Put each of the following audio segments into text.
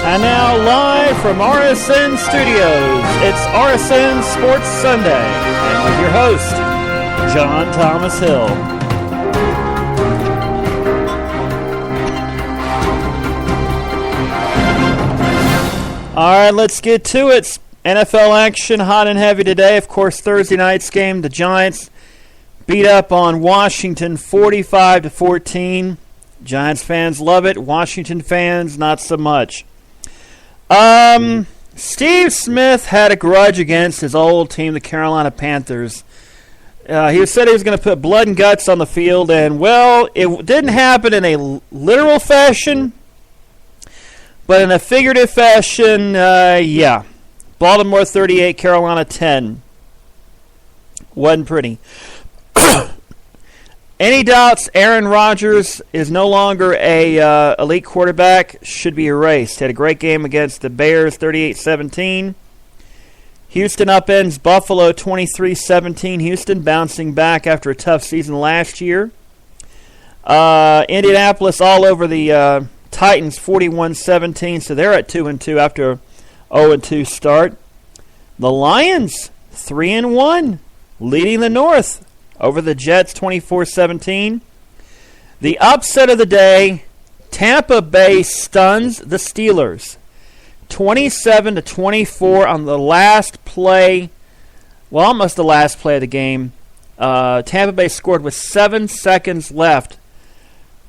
And now live from RSN Studios, it's RSN Sports Sunday, and with your host, John Thomas Hill. All right, let's get to it. NFL action, hot and heavy today. Of course, Thursday night's game, the Giants beat up on Washington 45-14. Giants fans love it. Washington fans, not so much. Steve Smith had a grudge against his old team, the Carolina Panthers. He said he was going to put blood and guts on the field, and, well, it didn't happen in a literal fashion, but in a figurative fashion, yeah. Baltimore 38, Carolina 10. Wasn't pretty. Any doubts Aaron Rodgers is no longer a elite quarterback should be erased. Had a great game against the Bears, 38-17. Houston upends Buffalo 23-17. Houston bouncing back after a tough season last year. Indianapolis all over the Titans, 41-17. So they're at 2-2 after a 0-2 start. The Lions, 3-1, leading the North over the Jets, 24-17. The upset of the day, Tampa Bay stuns the Steelers, 27-24 on the last play, well, almost the last play of the game. Tampa Bay scored with 7 seconds left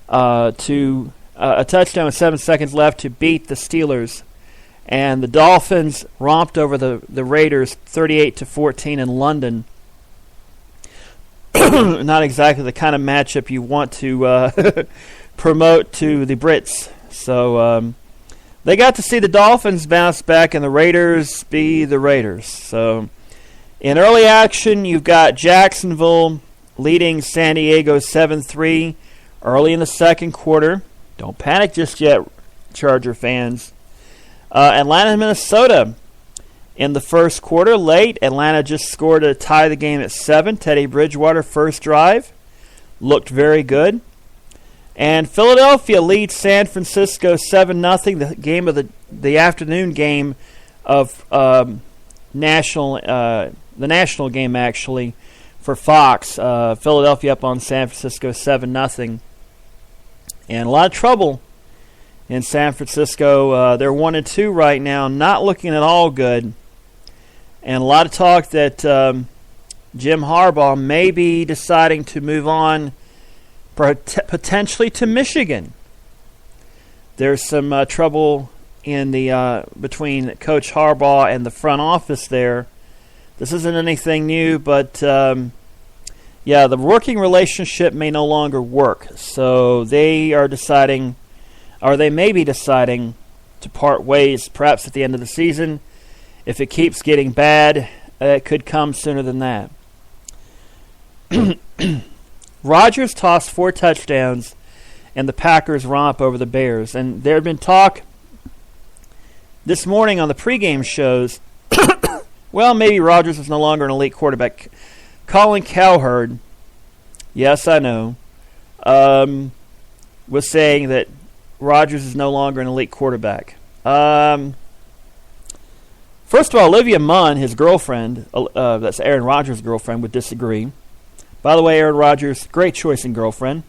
a touchdown with 7 seconds left to beat the Steelers. And the Dolphins romped over the Raiders 38-14 in London. Not exactly the kind of matchup you want to promote to the Brits. So they got to see the Dolphins bounce back and the Raiders be the Raiders. So in early action, you've got Jacksonville leading San Diego 7-3 early in the second quarter. Don't panic just yet, Charger fans. Atlanta and Minnesota in the first quarter. Late, Atlanta just scored to tie the game at 7. Teddy Bridgewater, first drive. Looked very good. And Philadelphia leads San Francisco 7-0. The game of the afternoon game of the national game, actually, for Fox. Philadelphia up on San Francisco 7-0. And a lot of trouble in San Francisco. They're 1-2 right now, not looking at all good. And a lot of talk that Jim Harbaugh may be deciding to move on potentially to Michigan. There's some trouble in the between Coach Harbaugh and the front office there. This isn't anything new, but yeah, the working relationship may no longer work. So they are deciding, or they may be deciding, to part ways perhaps at the end of the season. If it keeps getting bad, it could come sooner than that. Rodgers tossed 4 touchdowns, and the Packers romp over the Bears. And there had been talk this morning on the pregame shows, well, maybe Rodgers is no longer an elite quarterback. Colin Cowherd, yes, I know, was saying that Rodgers is no longer an elite quarterback. First of all, Olivia Munn, his girlfriend, that's Aaron Rodgers' girlfriend, would disagree. By the way, Aaron Rodgers, great choice in girlfriend.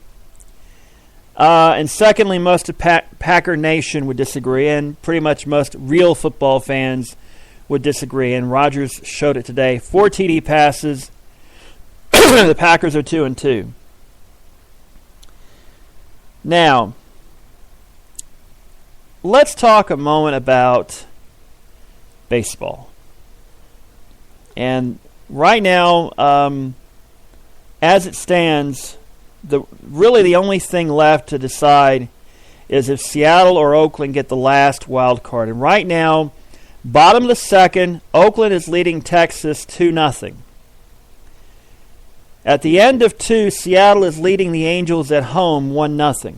And secondly, most of Packer Nation would disagree, and pretty much most real football fans would disagree. And Rodgers showed it today. 4 TD passes. The Packers are 2-2. Now, let's talk a moment about baseball. And right now, as it stands, really the only thing left to decide is if Seattle or Oakland get the last wild card. And right now, bottom of the second, Oakland is leading Texas 2-0. At the end of 2, Seattle is leading the Angels at home 1-0.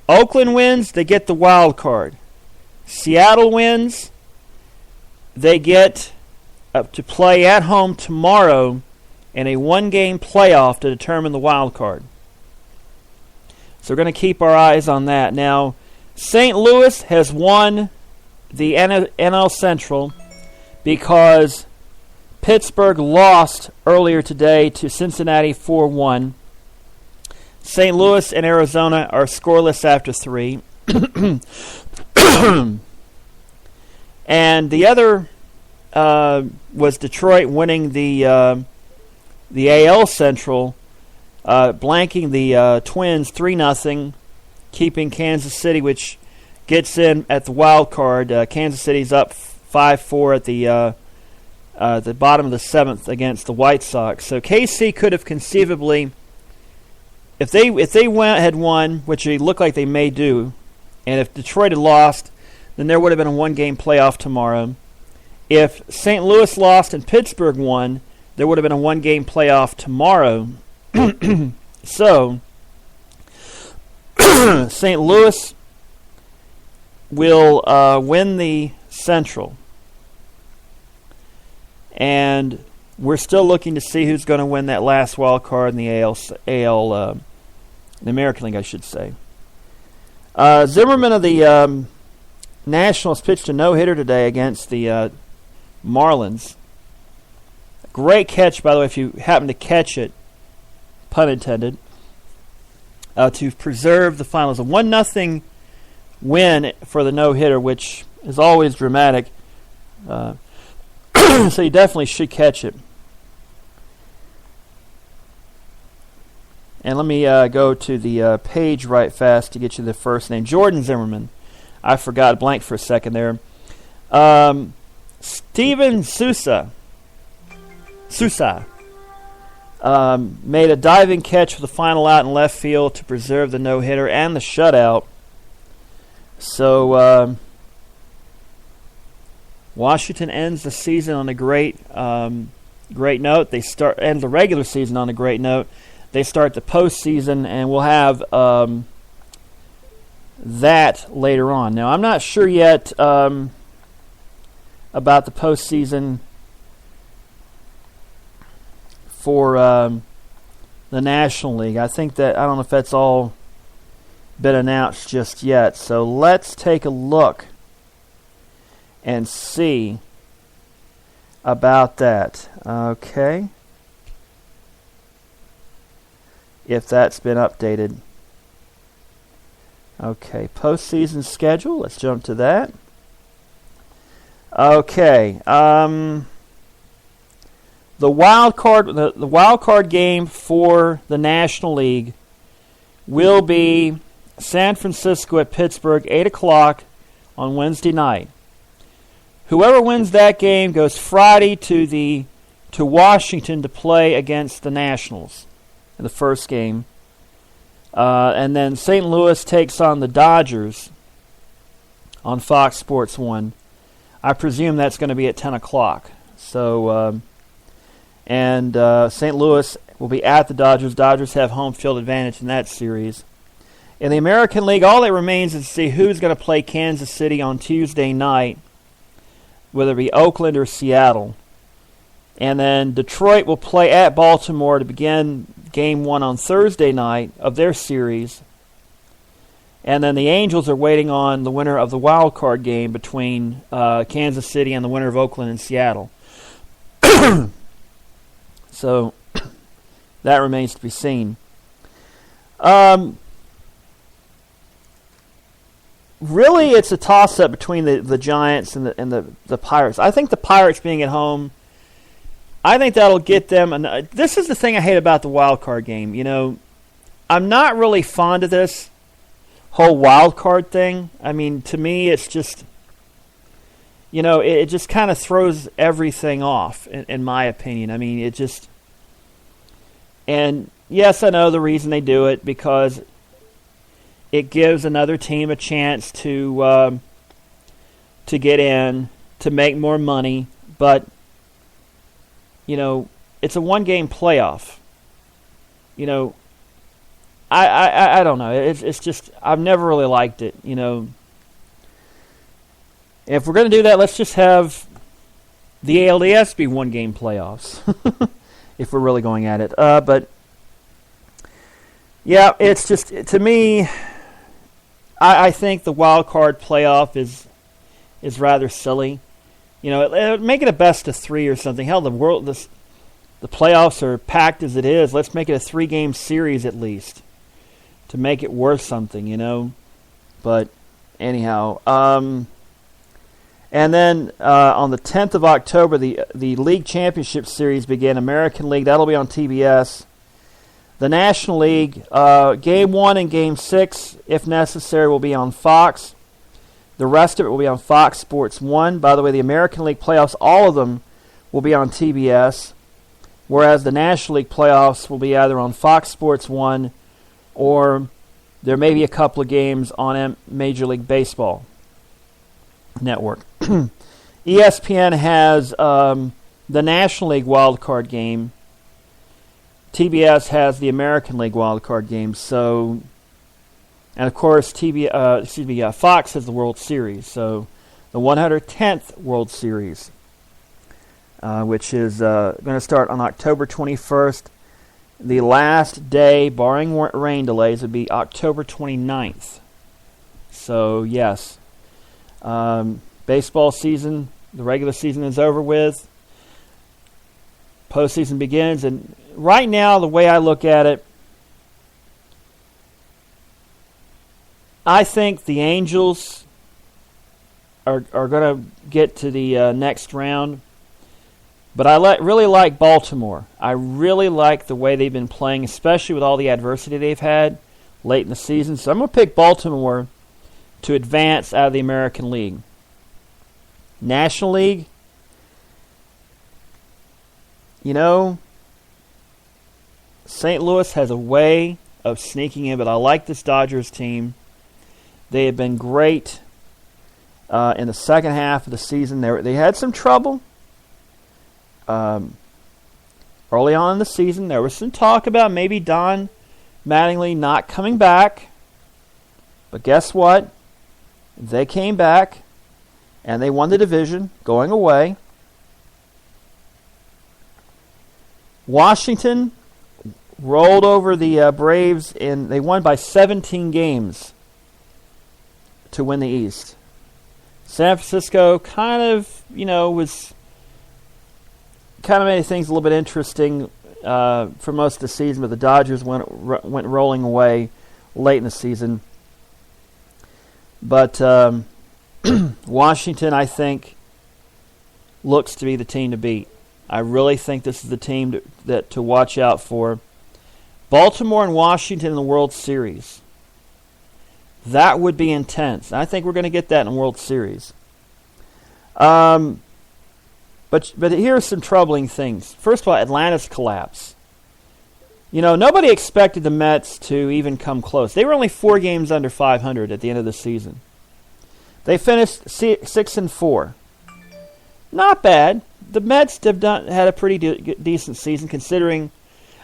Oakland wins, they get the wild card. Seattle wins, they get to play at home tomorrow in a 1-game playoff to determine the wild card. So we're going to keep our eyes on that. Now, St. Louis has won the NL Central because Pittsburgh lost earlier today to Cincinnati 4-1. St. Louis and Arizona are scoreless after 3. And the other was Detroit winning the AL Central, blanking the Twins 3-0, keeping Kansas City, which gets in at the wild card. Kansas City's up 5-4 at the bottom of the 7th against the White Sox. So KC could have conceivably, if they had won, which they look like they may do, and if Detroit had lost, then there would have been a one-game playoff tomorrow. If St. Louis lost and Pittsburgh won, there would have been a one-game playoff tomorrow. So, St. Louis will win the Central. And we're still looking to see who's going to win that last wild card in the the American League, I should say. Zimmerman of the Nationals pitched a no-hitter today against the Marlins. Great catch, by the way, if you happen to catch it, pun intended, to preserve the finals. A 1-0 win for the no-hitter, which is always dramatic. So you definitely should catch it. And let me go to the page right fast to get you the first name. Jordan Zimmerman. I forgot, blank for a second there. Steven Souza made a diving catch for the final out in left field to preserve the no-hitter and the shutout. So Washington ends the season on a great note. They end the regular season on a great note. They start the postseason, and we'll have that later on. Now, I'm not sure yet about the postseason for the National League. I don't know if that's all been announced just yet. So let's take a look and see about that. Okay. If that's been updated. Okay, postseason schedule. Let's jump to that. Okay. The wild card game for the National League will be San Francisco at Pittsburgh, 8 o'clock on Wednesday night. Whoever wins that game goes Friday to Washington to play against the Nationals in the first game. And then St. Louis takes on the Dodgers on Fox Sports 1. I presume that's going to be at 10 o'clock. So, St. Louis will be at the Dodgers. Dodgers have home field advantage in that series. In the American League, all that remains is to see who's going to play Kansas City on Tuesday night, whether it be Oakland or Seattle. And then Detroit will play at Baltimore to begin Game 1 on Thursday night of their series. And then the Angels are waiting on the winner of the wild card game between Kansas City and the winner of Oakland and Seattle. So that remains to be seen. Really, it's a toss-up between the Giants and the Pirates. I think the Pirates being at home, I think that'll get them. This is the thing I hate about the wild card game. You know, I'm not really fond of this whole wild card thing. I mean, to me, it's just, you know, it just kind of throws everything off, in my opinion. I mean, it just, and yes, I know the reason they do it, because it gives another team a chance to get in, to make more money, but, you know, it's a one-game playoff. You know, I don't know. It's just, I've never really liked it, you know. If we're going to do that, let's just have the ALDS be one-game playoffs, if we're really going at it. But, yeah, it's just, to me, I think the wild card playoff is rather silly. Make it a best of 3 or something. Hell, the playoffs are packed as it is. Let's make it a 3-game series at least to make it worth something, But anyhow, and then on the 10th of October, the League Championship Series begin. American League, that'll be on TBS. The National League, Game 1 and Game 6, if necessary, will be on Fox. The rest of it will be on Fox Sports 1. By the way, the American League playoffs, all of them will be on TBS, whereas the National League playoffs will be either on Fox Sports 1 or there may be a couple of games on Major League Baseball Network. ESPN has the National League wildcard game. TBS has the American League wildcard game. So, and of course, Fox has the World Series. So, the 110th World Series, which is going to start on October 21st. The last day, barring rain delays, would be October 29th. So, yes. Baseball season, the regular season is over with. Postseason begins, and right now, the way I look at it, I think the Angels are going to get to the next round. But I really like Baltimore. I really like the way they've been playing, especially with all the adversity they've had late in the season. So I'm going to pick Baltimore to advance out of the American League. National League, St. Louis has a way of sneaking in, but I like this Dodgers team. They have been great in the second half of the season. They had some trouble. Early on in the season, there was some talk about maybe Don Mattingly not coming back. But guess what? They came back, and they won the division going away. Washington rolled over the Braves, and they won by 17 games to win the East. San Francisco kind of made things a little bit interesting for most of the season, but the Dodgers went rolling away late in the season. But Washington, I think, looks to be the team to beat. I really think this is the team to watch out for. Baltimore and Washington in the World Series. That would be intense. I think we're going to get that in the World Series. But here are some troubling things. First of all, Atlanta's collapse. Nobody expected the Mets to even come close. They were only 4 games under 500 at the end of the season. They finished 6-4. Not bad. The Mets have had a pretty decent season, considering.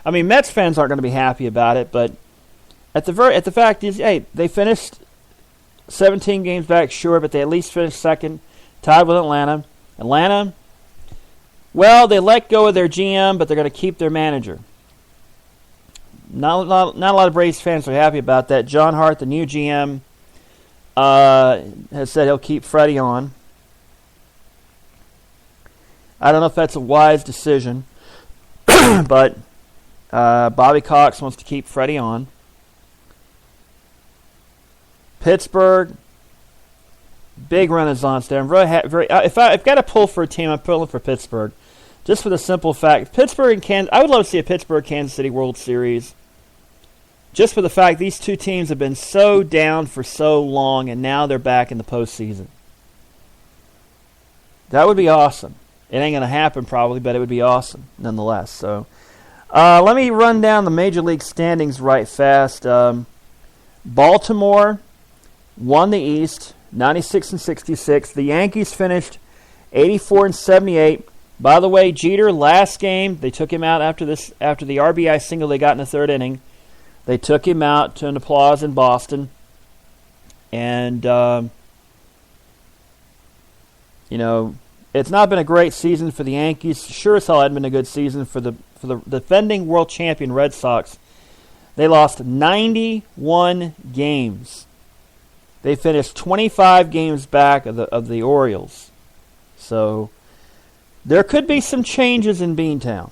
I mean, Mets fans aren't going to be happy about it, but the fact is, hey, they finished 17 games back, sure, but they at least finished second, tied with Atlanta. Atlanta, well, they let go of their GM, but they're going to keep their manager. Not a lot of Braves fans are happy about that. John Hart, the new GM, has said he'll keep Freddie on. I don't know if that's a wise decision, but Bobby Cox wants to keep Freddie on. Pittsburgh, big renaissance there. I'm very if I've got to pull for a team, I'm pulling for Pittsburgh, just for the simple fact Pittsburgh and Kansas. I would love to see a Pittsburgh-Kansas City World Series, just for the fact these two teams have been so down for so long, and now they're back in the postseason. That would be awesome. It ain't going to happen probably, but it would be awesome nonetheless. So let me run down the Major League standings right fast. Baltimore won the East, 96-66. The Yankees finished 84-78. By the way, Jeter, last game, they took him out after the RBI single they got in the third inning. They took him out to an applause in Boston. And, it's not been a great season for the Yankees. Sure as hell hadn't been a good season for the defending world champion Red Sox. They lost 91 games. They finished 25 games back of the Orioles. So there could be some changes in Beantown.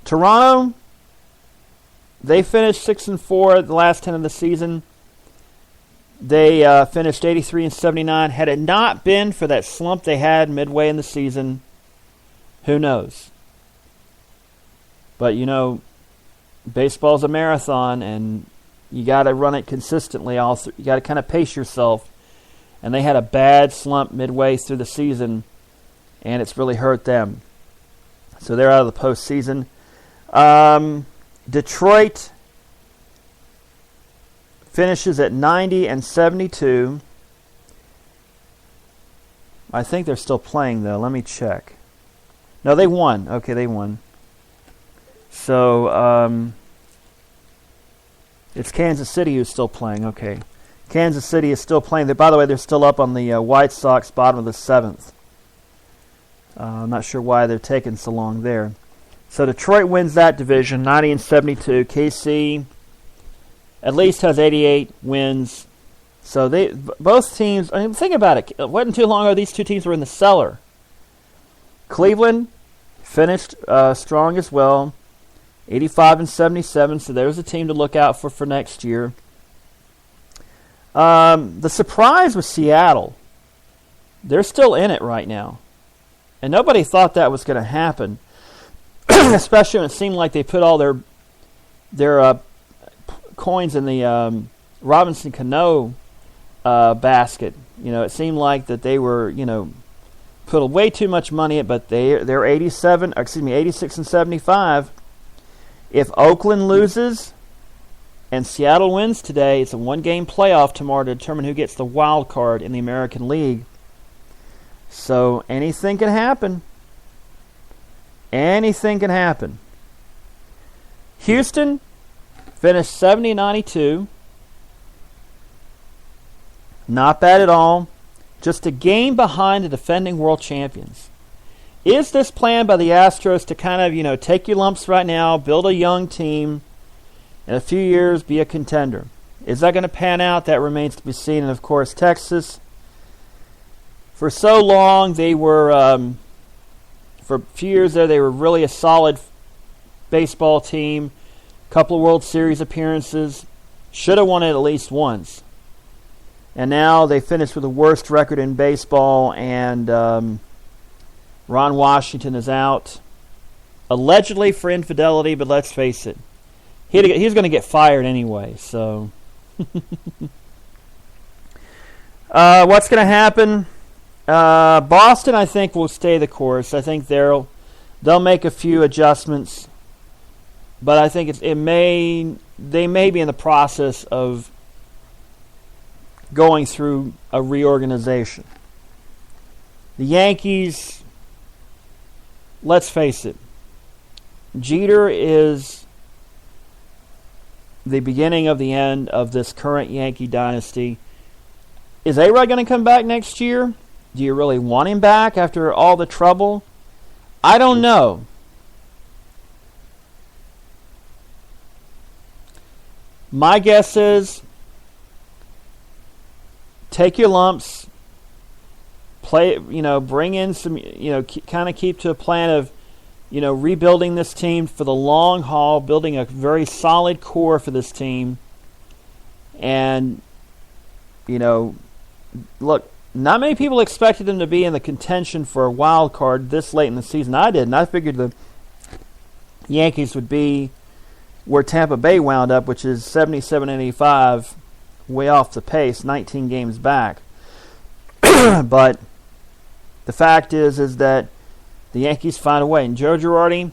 Toronto, they finished 6-4 the last 10 of the season. They finished 83-79. Had it not been for that slump they had midway in the season, who knows? But, baseball's a marathon, and you got to run it consistently. You got to kind of pace yourself. And they had a bad slump midway through the season, and it's really hurt them. So they're out of the postseason. Detroit finishes at 90-72. I think they're still playing, though. Let me check. No, they won. Okay, they won. So, it's Kansas City who's still playing. Okay. Kansas City is still playing. By the way, they're still up on the White Sox, bottom of the 7th. I'm not sure why they're taking so long there. So Detroit wins that division, 90-72. KC at least has 88 wins. So both teams, think about it. It wasn't too long ago these two teams were in the cellar. Cleveland finished strong as well, 85-77. So there's a team to look out for next year. The surprise was Seattle. They're still in it right now. And nobody thought that was going to happen, especially when it seemed like they put all their coins in the Robinson Cano basket. It seemed like that they were, put way too much money in, but they're 86-75. If Oakland loses and Seattle wins today, it's a one-game playoff tomorrow to determine who gets the wild card in the American League. So anything can happen. Anything can happen. Houston finished 70-92. Not bad at all. Just a game behind the defending world champions. Is this plan by the Astros to kind of, take your lumps right now, build a young team, in a few years be a contender? Is that going to pan out? That remains to be seen. And, of course, Texas, for so long, they were, for a few years there, they were really a solid baseball team. Couple of World Series appearances. Should have won it at least once. And now they finished with the worst record in baseball, and Ron Washington is out. Allegedly for infidelity, but let's face it. He's going to get fired anyway, so. What's going to happen? Boston, I think, will stay the course. I think they'll make a few adjustments, but I think they may be in the process of going through a reorganization. The Yankees, let's face it, Jeter is the beginning of the end of this current Yankee dynasty. Is A-Rod going to come back next year? Do you really want him back after all the trouble? I don't know. My guess is take your lumps, play, bring in some, kind of keep to a plan of, rebuilding this team for the long haul, building a very solid core for this team. And, look, not many people expected them to be in the contention for a wild card this late in the season. I didn't. I figured the Yankees would be where Tampa Bay wound up, which is 77-85, way off the pace, 19 games back. But the fact is that the Yankees find a way. And Joe Girardi,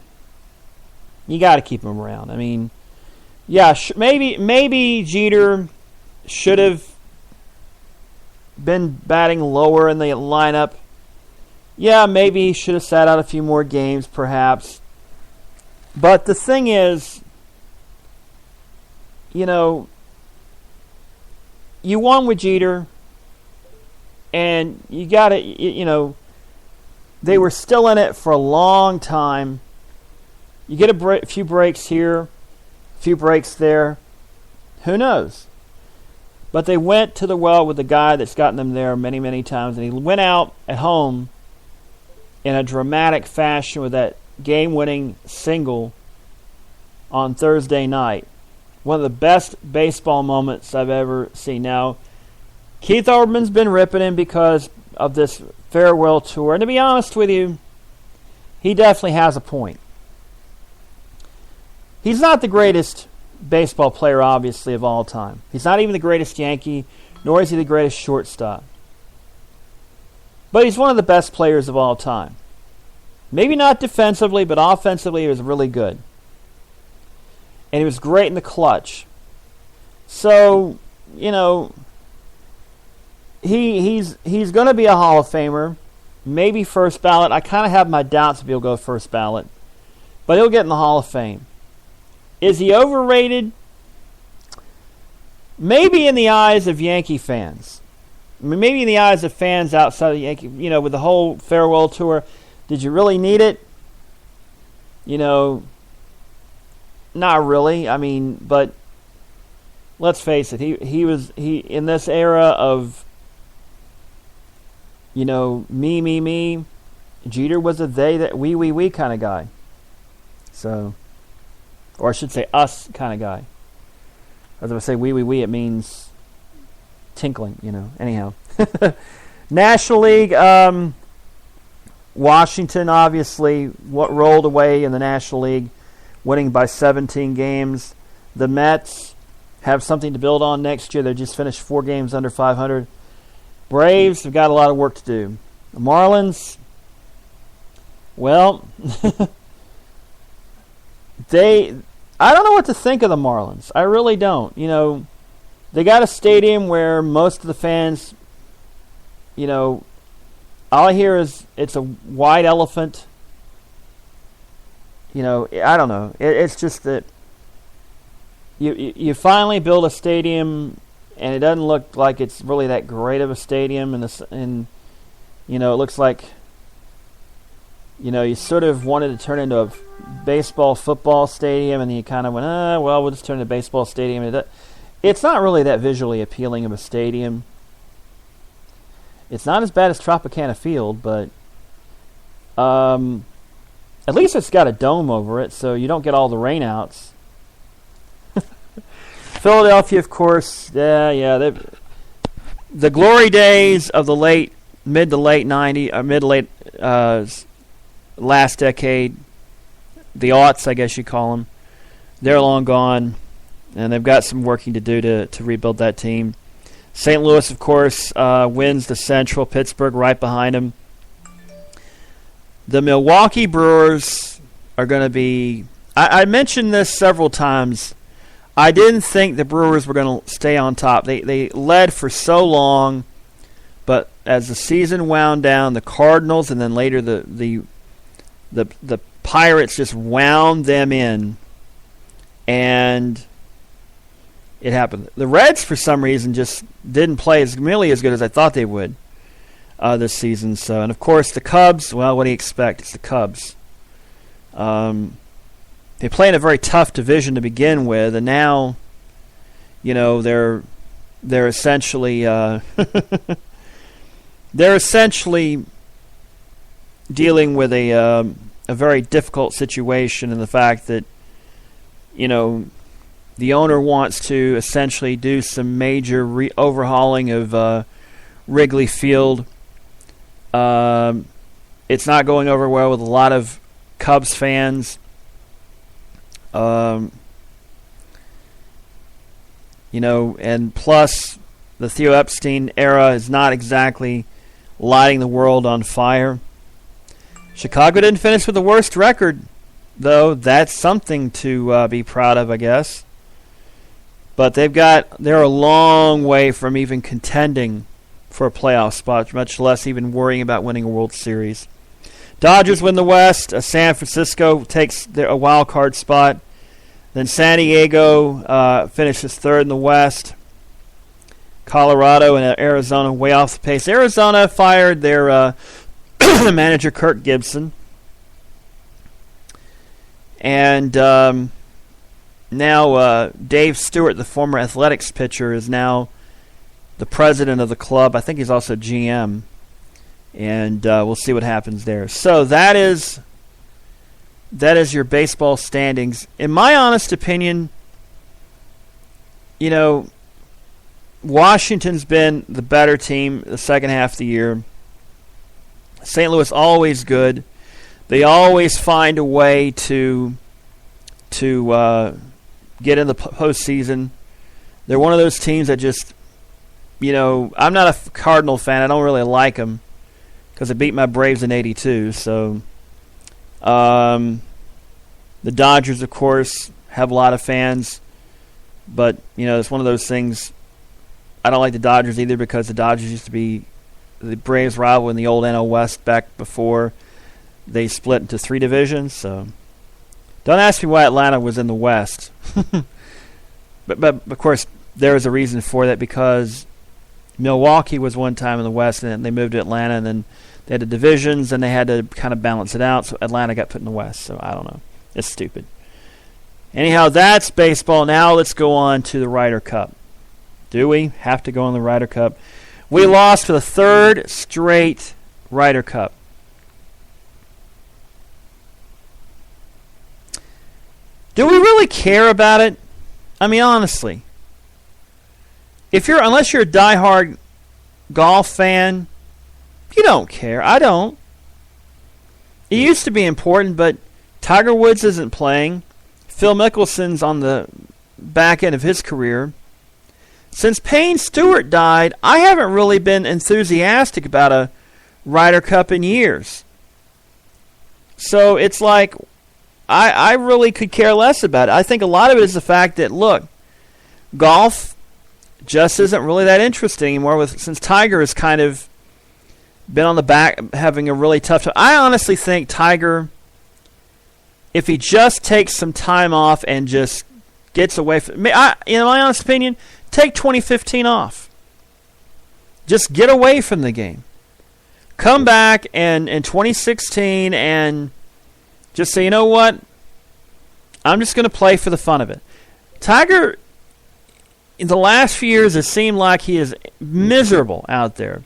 you got to keep him around. I mean, yeah, maybe Jeter should have been batting lower in the lineup. Yeah, maybe he should have sat out a few more games, perhaps. But the thing is, you won with Jeter, and you got to, they were still in it for a long time. You get a few breaks here, a few breaks there. Who knows? But they went to the well with the guy that's gotten them there many, many times, and he went out at home in a dramatic fashion with that game-winning single on Thursday night. One of the best baseball moments I've ever seen. Now, Keith Olbermann's been ripping him because of this farewell tour, and to be honest with you, he definitely has a point. He's not the greatest baseball player, obviously, of all time. He's not even the greatest Yankee, nor is he the greatest shortstop. But he's one of the best players of all time. Maybe not defensively, but offensively he was really good. And he was great in the clutch. So, you know, he's going to be a Hall of Famer. Maybe first ballot. I kind of have my doubts if he'll go first ballot. But he'll get in the Hall of Fame. Is he overrated? Maybe in the eyes of Yankee fans. I mean, maybe in the eyes of fans outside of Yankee, you know, with the whole farewell tour. Did you really need it? You know, not really. I mean, but let's face it. He was in this era of, you know, me. Jeter was a they, that we kind of guy. So, or I should say us kind of guy. As I say we, it means tinkling, you know. Anyhow. National League, Washington obviously rolled away in the National League, winning by 17 games. The Mets have something to build on next year. They just finished 4 games under 500. Braves have got a lot of work to do. The Marlins, well, I don't know what to think of the Marlins. I really don't. You know, they got a stadium where most of the fans, you know, all I hear is it's a white elephant. You know, I don't know. It's just that you finally build a stadium, and it doesn't look like it's really that great of a stadium. And you know, it looks like, you know, you sort of wanted to turn into a baseball, football stadium, and then you kind of went, well, we'll just turn it into a baseball stadium. It's not really that visually appealing of a stadium. It's not as bad as Tropicana Field, but at least it's got a dome over it, so you don't get all the rainouts. Philadelphia, of course, the glory days of the mid to late 90s, last decade, the aughts, I guess you call them, they're long gone, and they've got some working to do to rebuild that team. St. Louis, of course, wins the Central. Pittsburgh right behind them. The Milwaukee Brewers are going to be... I mentioned this several times. I didn't think the Brewers were going to stay on top. They led for so long, but as the season wound down, the Cardinals and then later the Pirates just wound them in, and it happened. The Reds, for some reason, just didn't play nearly as good as I thought they would this season. So, and of course, the Cubs. Well, what do you expect? It's the Cubs. They play in a very tough division to begin with, and now, you know, they're essentially dealing with a very difficult situation in the fact that, you know, the owner wants to essentially do some major overhauling of Wrigley Field. It's not going over well with a lot of Cubs fans. You know, and plus the Theo Epstein era is not exactly lighting the world on fire. Chicago didn't finish with the worst record, though. That's something to be proud of, I guess. But they're a long way from even contending for a playoff spot, much less even worrying about winning a World Series. Dodgers win the West. San Francisco takes a wild card spot. Then San Diego finishes third in the West. Colorado and Arizona way off the pace. Arizona fired their manager, Kirk Gibson. And now Dave Stewart, the former Athletics pitcher, is now the president of the club. I think he's also GM. And we'll see what happens there. So that is your baseball standings. In my honest opinion, Washington's been the better team the second half of the year. St. Louis always good. They always find a way to get in the postseason. They're one of those teams that just, I'm not a Cardinal fan. I don't really like them because they beat my Braves in '82. So the Dodgers, of course, have a lot of fans. But, it's one of those things. I don't like the Dodgers either because the Dodgers used to be the Braves rival in the old NL West back before they split into 3 divisions. So don't ask me why Atlanta was in the West. but of course, there was a reason for that because Milwaukee was one time in the West and then they moved to Atlanta and then they had the divisions and they had to kind of balance it out. So Atlanta got put in the West. So I don't know. It's stupid. Anyhow, that's baseball. Now let's go on to the Ryder Cup. Do we have to go on the Ryder Cup? We lost for the 3rd straight Ryder Cup. Do we really care about it? I mean, honestly. Unless you're a diehard golf fan, you don't care. I don't. It used to be important, but Tiger Woods isn't playing. Phil Mickelson's on the back end of his career. Since Payne Stewart died, I haven't really been enthusiastic about a Ryder Cup in years. So it's like, I really could care less about it. I think a lot of it is the fact that, look, golf just isn't really that interesting anymore since Tiger has kind of been on the back having a really tough time. I honestly think Tiger, if he just takes some time off and just gets away from my honest opinion, take 2015 off. Just get away from the game. Come back in 2016 and just say, you know what? I'm just going to play for the fun of it. Tiger, in the last few years, it seemed like he is miserable out there.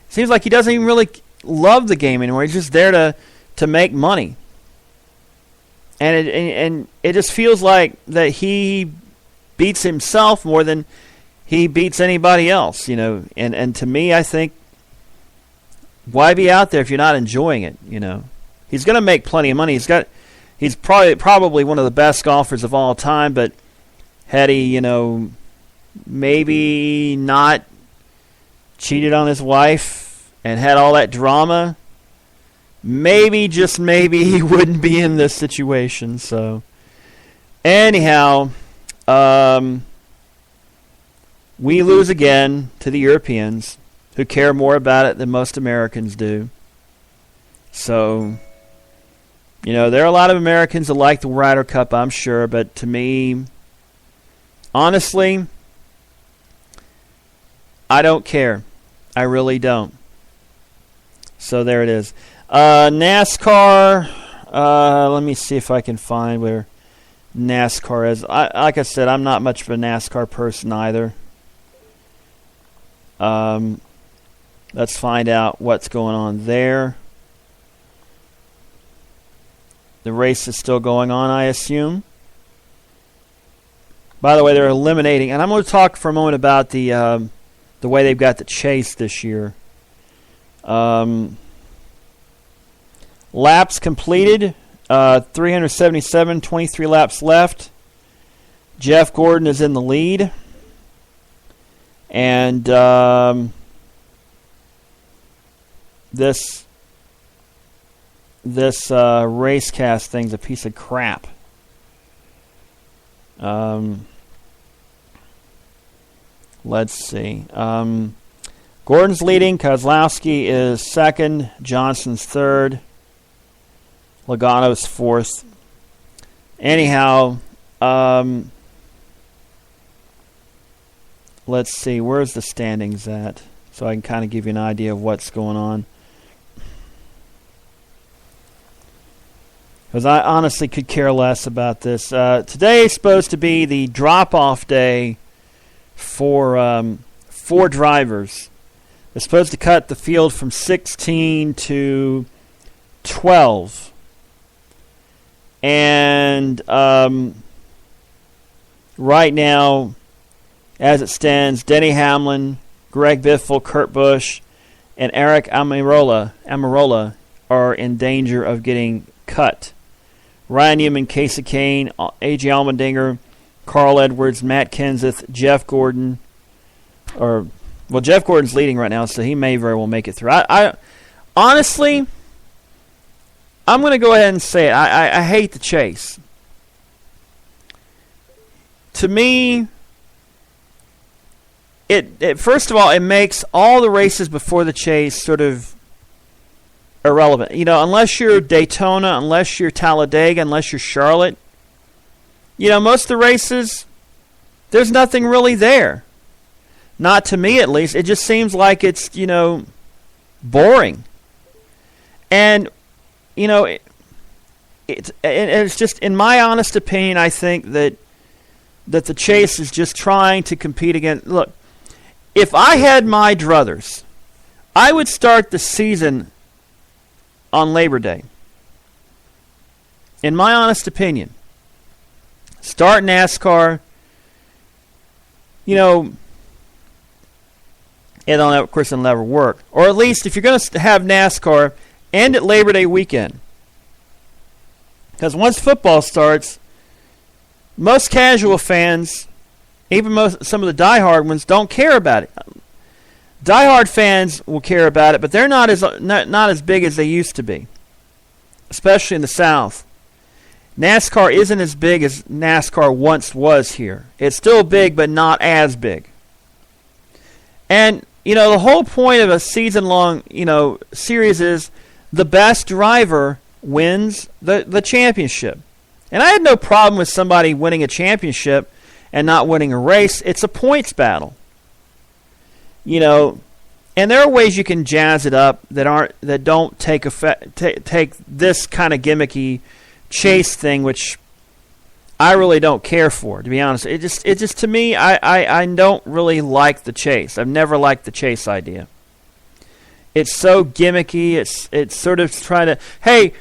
Seems like he doesn't even really love the game anymore. He's just there to make money. And it just feels like that he beats himself more than he beats anybody else, And to me, I think, why be out there if you're not enjoying it, He's going to make plenty of money. He's probably one of the best golfers of all time, but had he, maybe not cheated on his wife and had all that drama, maybe, just maybe, he wouldn't be in this situation. So, anyhow, we lose again to the Europeans, who care more about it than most Americans do. So, there are a lot of Americans that like the Ryder Cup, I'm sure, but to me, honestly, I don't care. I really don't. So there it is. NASCAR, let me see if I can find where NASCAR is. Like I said, I'm not much of a NASCAR person either. Let's find out what's going on there. The race is still going on, I assume. By the way, they're eliminating, and I'm going to talk for a moment about the way they've got the chase this year. Laps completed, 377, 23 laps left. Jeff Gordon is in the lead. And this racecast thing's a piece of crap. Let's see. Gordon's leading. Kozlowski is second. Johnson's third. Logano's fourth. Anyhow, let's see. Where's the standings at? So I can kind of give you an idea of what's going on. Because I honestly could care less about this. Today is supposed to be the drop-off day for 4 drivers. They're supposed to cut the field from 16 to 12. And right now, as it stands, Denny Hamlin, Greg Biffle, Kurt Busch, and Eric Almirola are in danger of getting cut. Ryan Newman, Casey Kane, A.J. Allmendinger, Carl Edwards, Matt Kenseth, Jeff Gordon. Jeff Gordon's leading right now, so he may very well make it through. I honestly, I'm going to go ahead and say it. I hate the chase. To me, it first of all, it makes all the races before the chase sort of irrelevant. Unless you're Daytona, unless you're Talladega, unless you're Charlotte, most of the races, there's nothing really there. Not to me, at least. It just seems like it's, boring. And, it's just, in my honest opinion, I think that the chase is just trying to compete against. Look, if I had my druthers, I would start the season on Labor Day. In my honest opinion, start NASCAR, of course, it'll never work. Or at least, if you're going to have NASCAR, end at Labor Day weekend. Because once football starts, most casual fans, even some of the diehard ones, don't care about it. Diehard fans will care about it, but they're not as big as they used to be, especially in the South. NASCAR isn't as big as NASCAR once was here. It's still big, but not as big. And, the whole point of a season-long, series is the best driver wins the championship. And I had no problem with somebody winning a championship and not winning a race. It's a points battle. And there are ways you can jazz it up that don't take this kind of gimmicky chase thing, which I really don't care for, to be honest. It just to me, I don't really like the chase. I've never liked the chase idea. It's so gimmicky. It's sort of trying to, hey,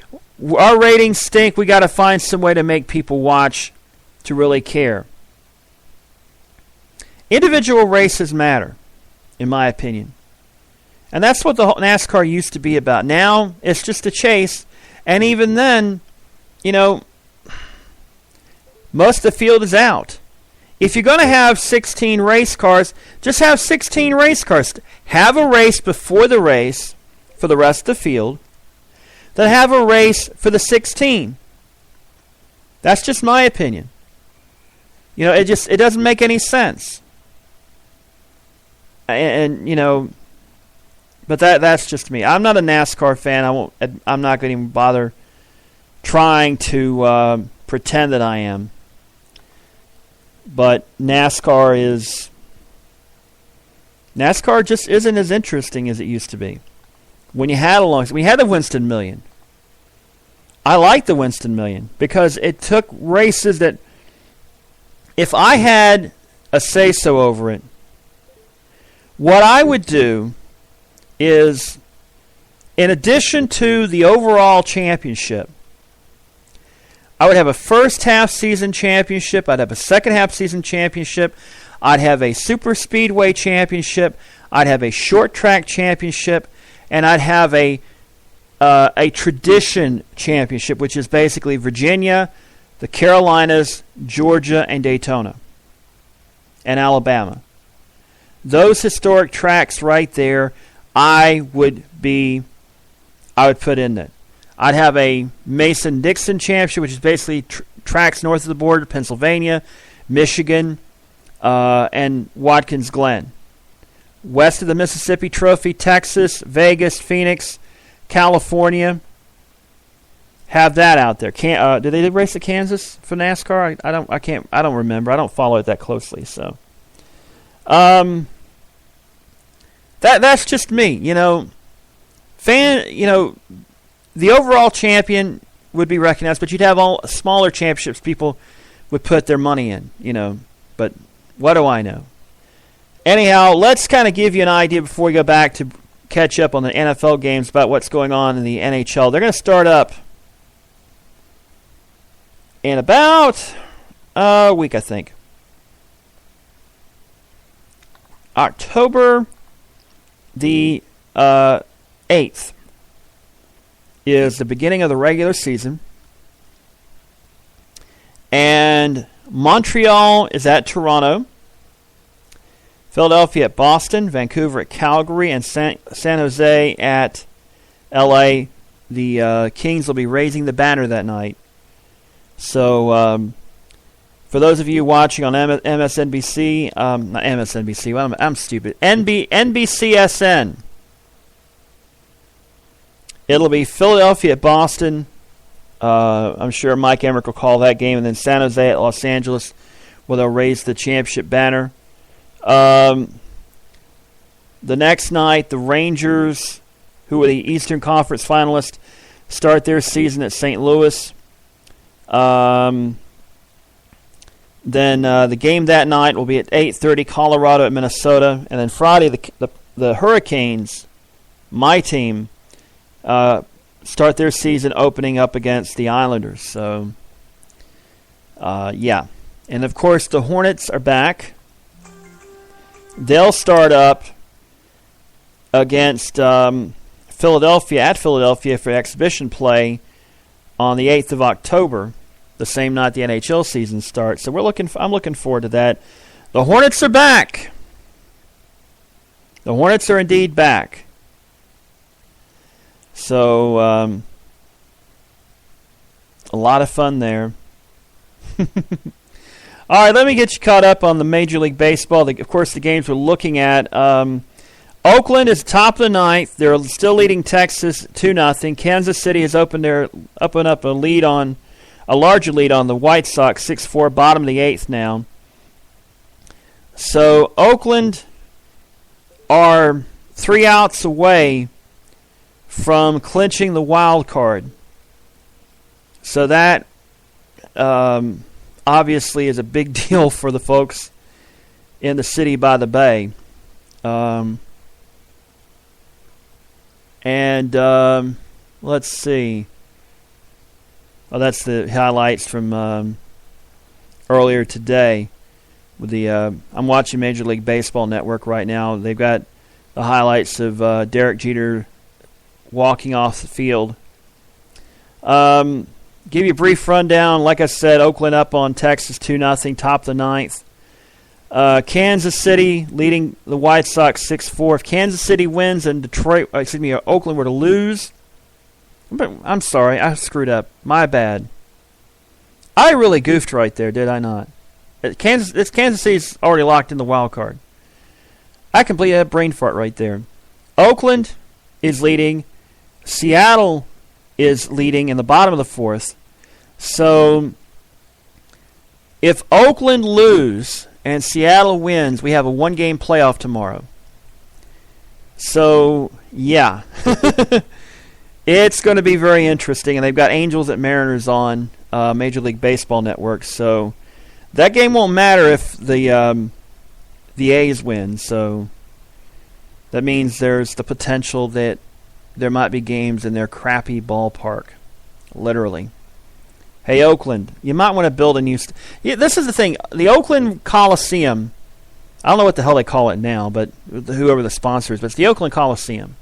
our ratings stink. We got to find some way to make people watch to really care. Individual races matter, in my opinion. And that's what the NASCAR used to be about. Now, it's just a chase. And even then, most of the field is out. If you're going to have 16 race cars, just have 16 race cars. Have a race before the race for the rest of the field. Then have a race for the 16. That's just my opinion. It doesn't make any sense. And but that's just me. I'm not a NASCAR fan. I'm not going to even bother trying to pretend that I am. But NASCAR just isn't as interesting as it used to be. When you had the Winston Million. I like the Winston Million because it took races that, if I had a say-so over it, what I would do is, in addition to the overall championship, I would have a first half season championship. I'd have a second half season championship. I'd have a super speedway championship. I'd have a short track championship, and I'd have a tradition championship, which is basically Virginia, the Carolinas, Georgia, and Daytona, and Alabama. Those historic tracks right there, I would put in it. I'd have a Mason-Dixon championship, which is basically tracks north of the border, Pennsylvania, Michigan, and Watkins Glen. West of the Mississippi Trophy, Texas, Vegas, Phoenix, California. Have that out there. Did they race at Kansas for NASCAR? I don't remember. I don't follow it that closely. So, that's just me. The overall champion would be recognized, but you'd have all smaller championships people would put their money in. But what do I know? Anyhow, let's kind of give you an idea before we go back to catch up on the NFL games about what's going on in the NHL. They're going to start up in about a week, I think. October the 8th is the beginning of the regular season. And Montreal is at Toronto. Philadelphia at Boston. Vancouver at Calgary. And San Jose at LA. The Kings will be raising the banner that night. So, for those of you watching on MSNBC, not MSNBC, I'm stupid. NBCSN. It'll be Philadelphia at Boston. I'm sure Mike Emmerich will call that game. And then San Jose at Los Angeles, where they'll raise the championship banner. The next night, the Rangers, who are the Eastern Conference finalists, start their season at St. Louis. Then the game that night will be at 8:30, Colorado at Minnesota. And then Friday, the Hurricanes, my team, start their season opening up against the Islanders. So, yeah. And, of course, the Hornets are back. They'll start up against Philadelphia, at Philadelphia for exhibition play on the 8th of October, the same night the NHL season starts. So I'm looking forward to that. The Hornets are back. The Hornets are indeed back. So, a lot of fun there. All right, let me get you caught up on the Major League Baseball. Of course, the games we're looking at. Oakland is top of the ninth. They're still leading Texas 2-0. Kansas City has opened up a larger lead on the White Sox, 6-4, bottom of the eighth now. So Oakland are 3 outs away from clinching the wild card. So that obviously is a big deal for the folks in the city by the bay. Let's see. Oh, that's the highlights from earlier today. With the I'm watching Major League Baseball Network right now. They've got the highlights of Derek Jeter walking off the field. Give you a brief rundown. Like I said, Oakland up on Texas 2-0, top of the ninth. Kansas City leading the White Sox 6-4. If Kansas City wins and Oakland were to lose, I'm sorry, I screwed up. My bad. I really goofed right there, did I not? Kansas City's already locked in the wild card. I completely had a brain fart right there. Oakland is leading. Seattle is leading in the bottom of the fourth. So if Oakland lose and Seattle wins, we have a 1-game playoff tomorrow. So, yeah. It's going to be very interesting. And they've got Angels at Mariners on Major League Baseball Network. So that game won't matter if the A's win. So that means there's the potential that there might be games in their crappy ballpark. Literally. Hey, Oakland, you might want to build a new... this is the thing. The Oakland Coliseum, I don't know what the hell they call it now, but whoever the sponsor is, but it's the Oakland Coliseum.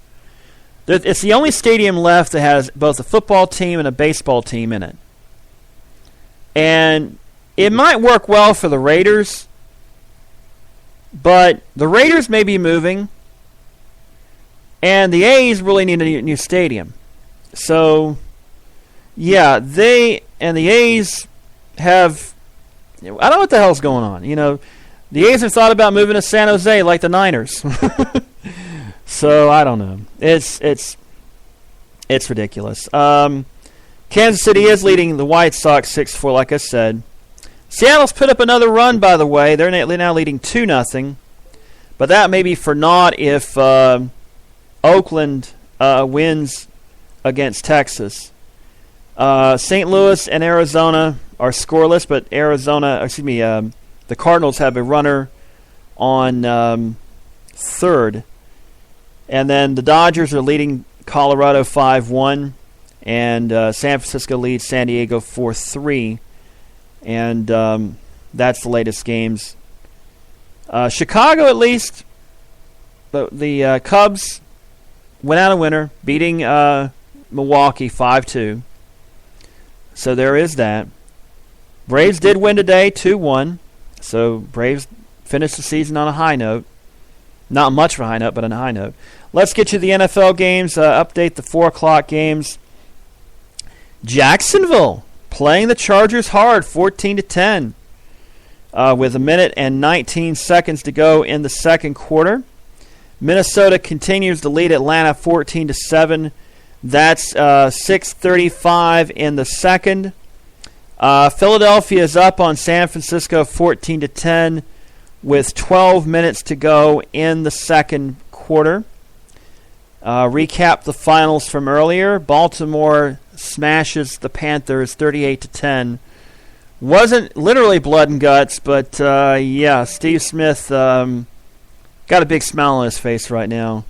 It's the only stadium left that has both a football team and a baseball team in it. And it might work well for the Raiders, but the Raiders may be moving, and the A's really need a new stadium. So, yeah, the A's have... I don't know what the hell's going on. The A's have thought about moving to San Jose like the Niners. So, I don't know. It's ridiculous. Kansas City is leading the White Sox 6-4, like I said. Seattle's put up another run, by the way. They're now leading 2-0. But that may be for naught if Oakland wins against Texas. St. Louis and Arizona are scoreless, but the Cardinals have a runner on third. And then the Dodgers are leading Colorado 5-1, and San Francisco leads San Diego 4-3. And that's the latest games. Chicago, at least, the Cubs went out a winner, beating Milwaukee 5-2. So there is that. Braves did win today, 2-1. So Braves finished the season on a high note. Not much of a high note, but on a high note. Let's get you the NFL games. Update the 4 o'clock games. Jacksonville playing the Chargers hard, 14-10. With 1 minute and 19 seconds to go in the second quarter. Minnesota continues to lead Atlanta 14-7. That's 6:35 in the second. Philadelphia is up on San Francisco 14-10 with 12 minutes to go in the second quarter. Recap the finals from earlier. Baltimore smashes the Panthers 38-10. Wasn't literally blood and guts, but Steve Smith got a big smile on his face right now.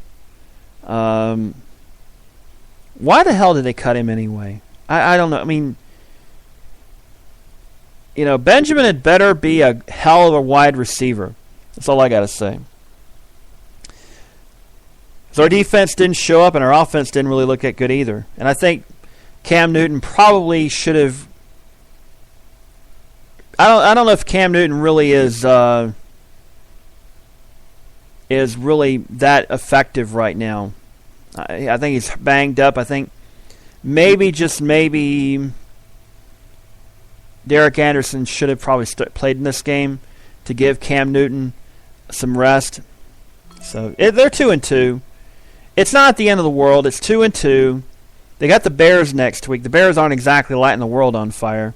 Why the hell did they cut him anyway? I don't know. I mean, Benjamin had better be a hell of a wide receiver. That's all I got to say. So our defense didn't show up, and our offense didn't really look that good either. And I think Cam Newton probably should have. I don't know if Cam Newton really is really that effective right now. I think he's banged up. I think maybe, just maybe, Derek Anderson should have probably played in this game to give Cam Newton some rest. So they're 2-2. It's not the end of the world. It's 2-2. They got the Bears next week. The Bears aren't exactly lighting the world on fire.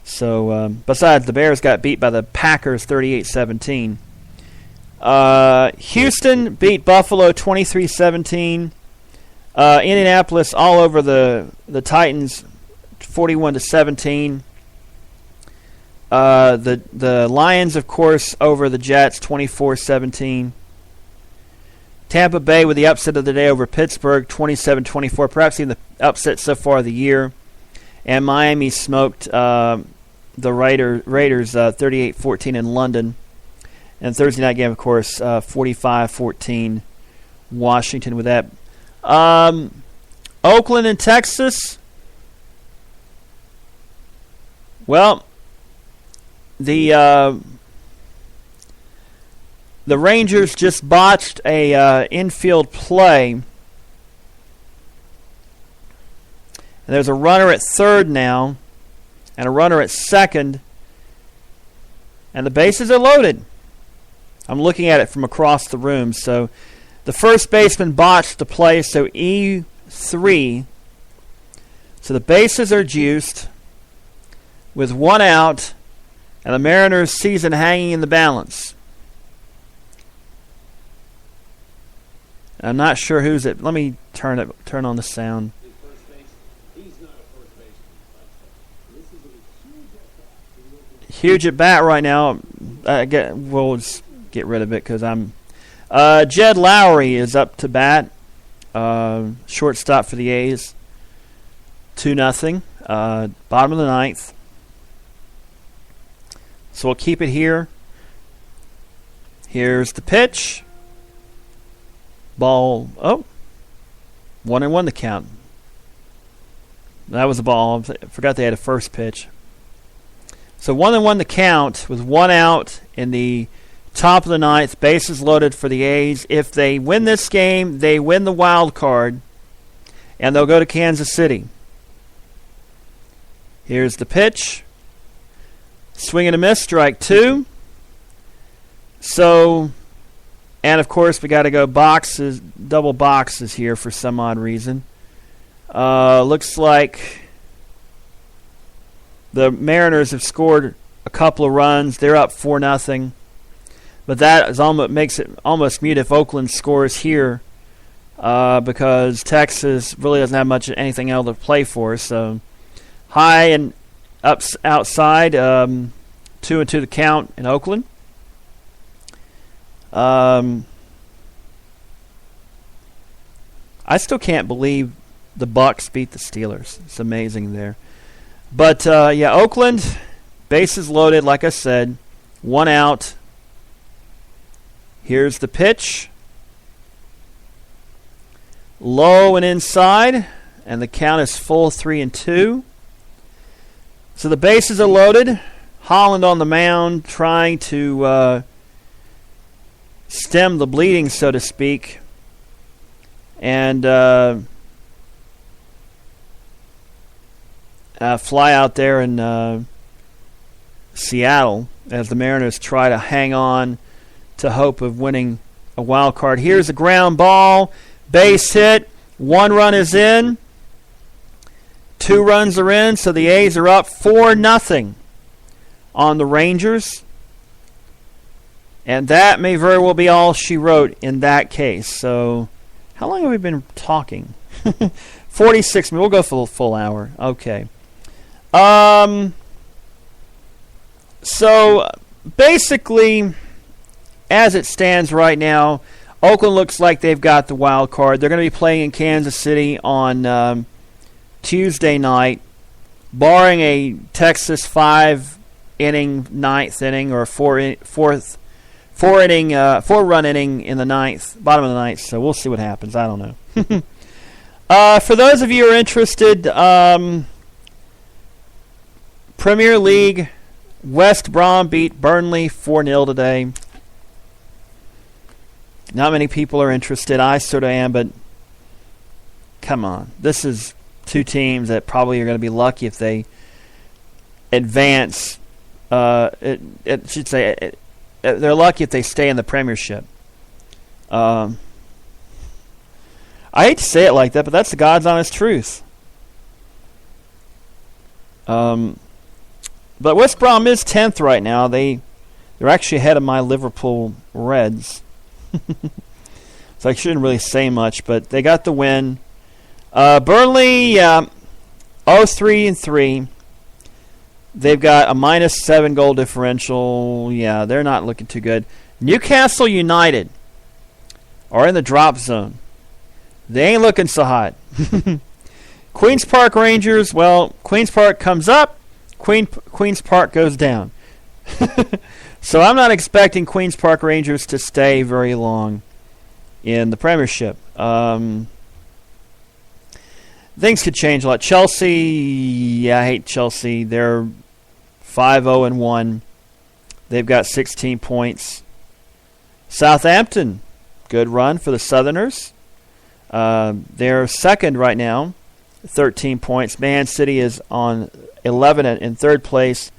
So besides, the Bears got beat by the Packers 38-17. Houston beat Buffalo 23-17. Indianapolis all over the Titans 41-17. The Lions, of course, over the Jets 24-17. Tampa Bay with the upset of the day over Pittsburgh 27-24, perhaps even the upset so far of the year. And Miami smoked the Raiders 38-14 in London. And Thursday night game, of course, 45-14 Washington with that. Oakland and Texas. Well, the Rangers just botched a infield play. And there's a runner at third now and a runner at second. And the bases are loaded. I'm looking at it from across the room. So the first baseman botched the play, so E3. So the bases are juiced with 1 out and the Mariners' season hanging in the balance. I'm not sure who's it. Let me turn on the sound. Huge at bat right now. We'll just get rid of it because I'm. Jed Lowry is up to bat. Shortstop for the A's. 2-0. Bottom of the ninth. So we'll keep it here. Here's the pitch. Ball. 1-1 the count. That was a ball. I forgot they had a first pitch. So 1-1 the count with 1 out in the top of the ninth. Bases loaded for the A's. If they win this game, they win the wild card, and they'll go to Kansas City. Here's the pitch. Swing and a miss, strike 2. So, and of course we got to go double boxes here for some odd reason. Looks like the Mariners have scored a couple of runs. They're up 4-0. But that is makes it almost mute if Oakland scores here, because Texas really doesn't have anything else to play for. So high and up outside, 2-2 the count in Oakland. I still can't believe the Bucks beat the Steelers. It's amazing there. But, Oakland, bases loaded, like I said. 1 out. Here's the pitch. Low and inside. And the count is full 3-2. So the bases are loaded. Holland on the mound trying to stem the bleeding, so to speak. And fly out there in Seattle as the Mariners try to hang on to hope of winning a wild card. Here's a ground ball, base hit, 1 run is in, 2 runs are in, so the A's are up 4-0 on the Rangers. And that may very well be all she wrote in that case. So, how long have we been talking? 46 minutes. We'll go for the full hour. Okay. So, basically, as it stands right now, Oakland looks like they've got the wild card. They're going to be playing in Kansas City on Tuesday night, barring a Texas 5-inning, 9th inning, or a 4-run inning in the 9th, bottom of the 9th. So we'll see what happens. I don't know. For those of you who are interested, Premier League, West Brom beat Burnley 4-0 today. Not many people are interested. I sort of am, but come on. This is 2 teams that probably are going to be lucky if they advance. It should say they're lucky if they stay in the Premiership. I hate to say it like that, but that's the God's honest truth. But West Brom is 10th right now. They're actually ahead of my Liverpool Reds. So I shouldn't really say much, but they got the win. Burnley, 0-3-3. They've got a -7 goal differential. Yeah, they're not looking too good. Newcastle United are in the drop zone. They ain't looking so hot. Queen's Park Rangers, well, Queen's Park comes up, Queen's Park goes down. So I'm not expecting Queen's Park Rangers to stay very long in the Premiership. Things could change a lot. Chelsea, yeah, I hate Chelsea. They're 5-0-1. They've got 16 points. Southampton, good run for the Southerners. They're second right now, 13 points. Man City is on 11 in third place.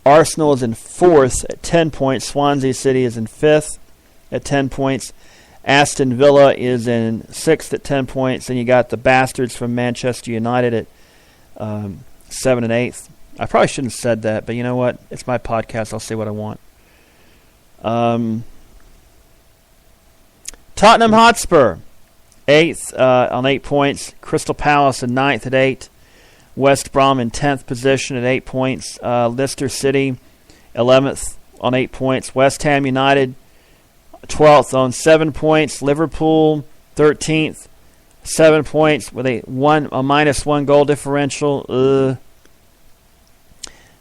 Arsenal is in 4th at 10 points. Swansea City is in 5th at 10 points. Aston Villa is in 6th at 10 points. And you got the Bastards from Manchester United at 7 and 8th. I probably shouldn't have said that, but you know what? It's my podcast. I'll say what I want. Tottenham Hotspur, 8th on 8 points. Crystal Palace in 9th at 8. West Brom in 10th position at 8 points. Leicester City, 11th on 8 points. West Ham United, 12th on 7 points. Liverpool, 13th, 7 points with a -1 goal differential.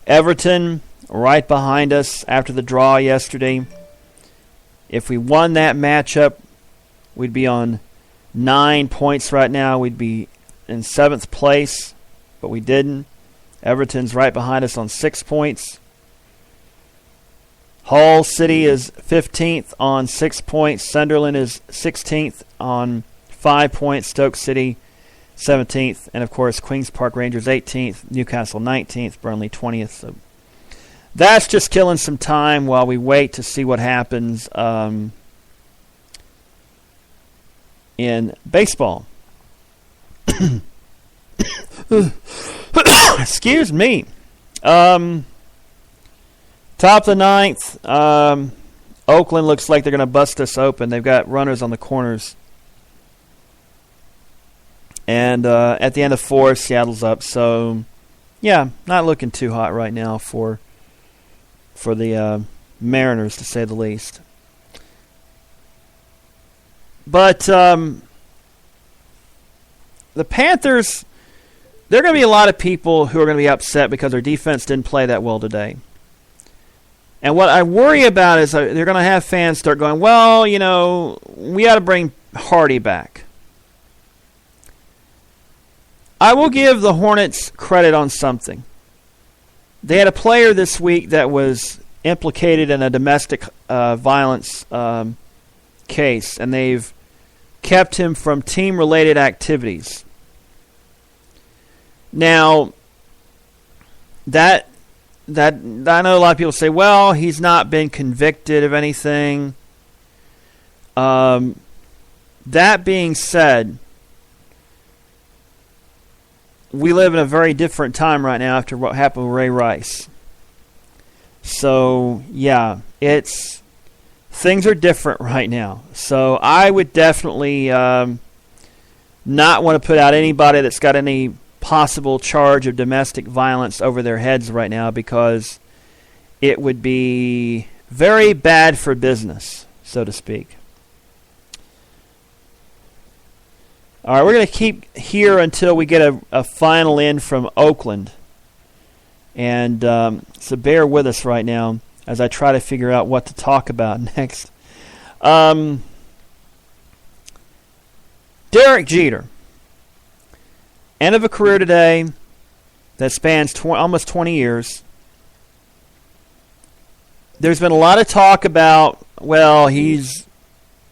Everton, right behind us after the draw yesterday. If we won that matchup, we'd be on 9 points right now. We'd be in 7th place, but we didn't. Everton's right behind us on 6 points. Hull City is 15th on 6 points. Sunderland is 16th on 5 points. Stoke City 17th. And, of course, Queen's Park Rangers 18th. Newcastle 19th. Burnley 20th. So that's just killing some time while we wait to see what happens in baseball. Excuse me. Top of the 9th. Oakland looks like they're going to bust us open. They've got runners on the corners. And at the end of 4, Seattle's up. So, yeah, not looking too hot right now for the Mariners, to say the least. But the Panthers, there are going to be a lot of people who are going to be upset because their defense didn't play that well today. And what I worry about is they're going to have fans start going, well, we got to bring Hardy back. I will give the Hornets credit on something. They had a player this week that was implicated in a domestic violence case, and they've kept him from team-related activities. Now, that I know a lot of people say, well, he's not been convicted of anything. That being said, we live in a very different time right now after what happened with Ray Rice. So, yeah, things are different right now. So I would definitely not want to put out anybody that's got any possible charge of domestic violence over their heads right now, because it would be very bad for business, so to speak. All right, we're going to keep here until we get a final in from Oakland. And so bear with us right now as I try to figure out what to talk about next. Derek Jeter. End of a career today that spans almost 20 years. There's been a lot of talk about, well, he's